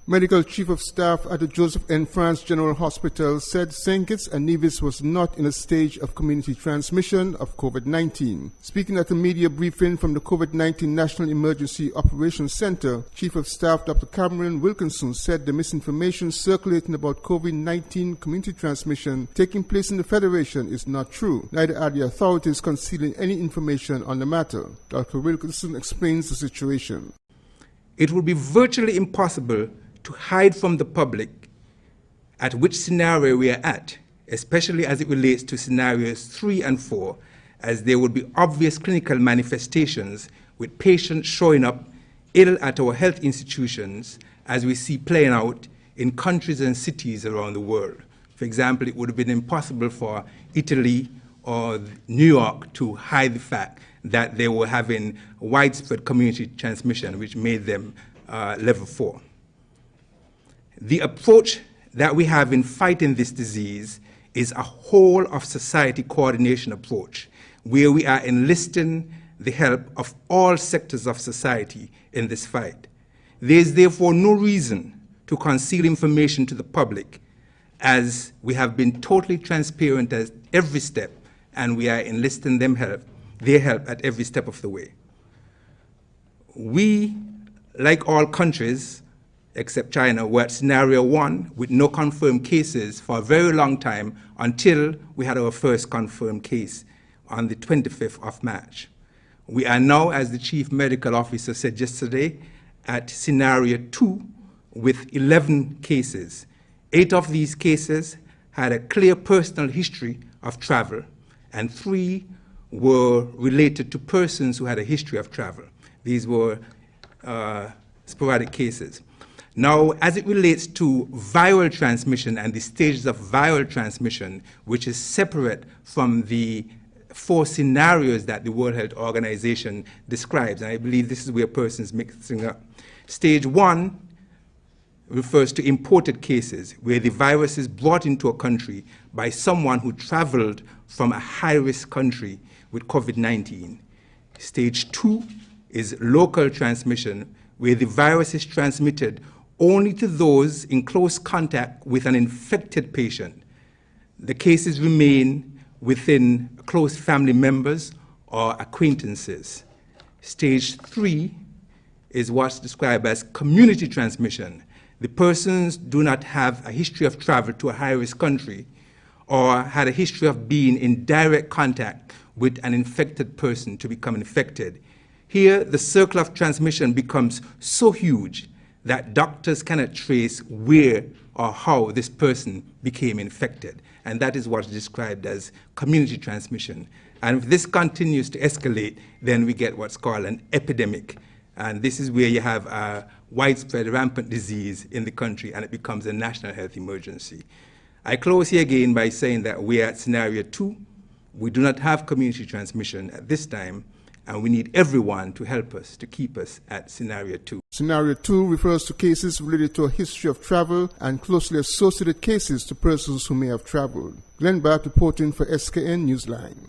Medical Chief of Staff at the Joseph N. France General Hospital said St. Kitts and Nevis was not in a stage of community transmission of COVID-19. Speaking at a media briefing from the COVID-19 National Emergency Operations Center, Chief of Staff Dr. Cameron Wilkinson said the misinformation circulating about COVID-19 community transmission taking place in the Federation is not true. Neither are the authorities concealing any information on the matter. Dr. Wilkinson explains the situation. It would be virtually impossible to hide from the public at which scenario we are at, especially as it relates to scenarios 3 and 4, as there would be obvious clinical manifestations with patients showing up ill at our health institutions, as we see playing out in countries and cities around the world. For example, it would have been impossible for Italy or New York to hide the fact that they were having widespread community transmission, which made them level 4. The approach that we have in fighting this disease is a whole of society coordination approach, where we are enlisting the help of all sectors of society in this fight. There is therefore no reason to conceal information to the public, as we have been totally transparent at every step, and we are enlisting their help at every step of the way. We, like all countries, except China, were at scenario 1 with no confirmed cases for a very long time until we had our first confirmed case on the 25th of March. We are now, as the Chief Medical Officer said yesterday, at scenario 2 with 11 cases. 8 of these cases had a clear personal history of travel, and 3 were related to persons who had a history of travel. These were sporadic cases. Now, as it relates to viral transmission and the stages of viral transmission, which is separate from the 4 scenarios that the World Health Organization describes, and I believe this is where persons mixing up. Stage 1 refers to imported cases, where the virus is brought into a country by someone who traveled from a high-risk country with COVID-19. Stage 2 is local transmission, where the virus is transmitted only to those in close contact with an infected patient. The cases remain within close family members or acquaintances. Stage 3 is what's described as community transmission. The persons do not have a history of travel to a high-risk country or had a history of being in direct contact with an infected person to become infected. Here, the circle of transmission becomes so huge that doctors cannot trace where or how this person became infected. And that is what's described as community transmission. And if this continues to escalate, then we get what's called an epidemic. And this is where you have a widespread rampant disease in the country, and it becomes a national health emergency. I close here again by saying that we are at scenario 2. We do not have community transmission at this time, and we need everyone to help us, to keep us at scenario 2. Scenario 2 refers to cases related to a history of travel and closely associated cases to persons who may have traveled. Glenn Barth reporting for SKN Newsline.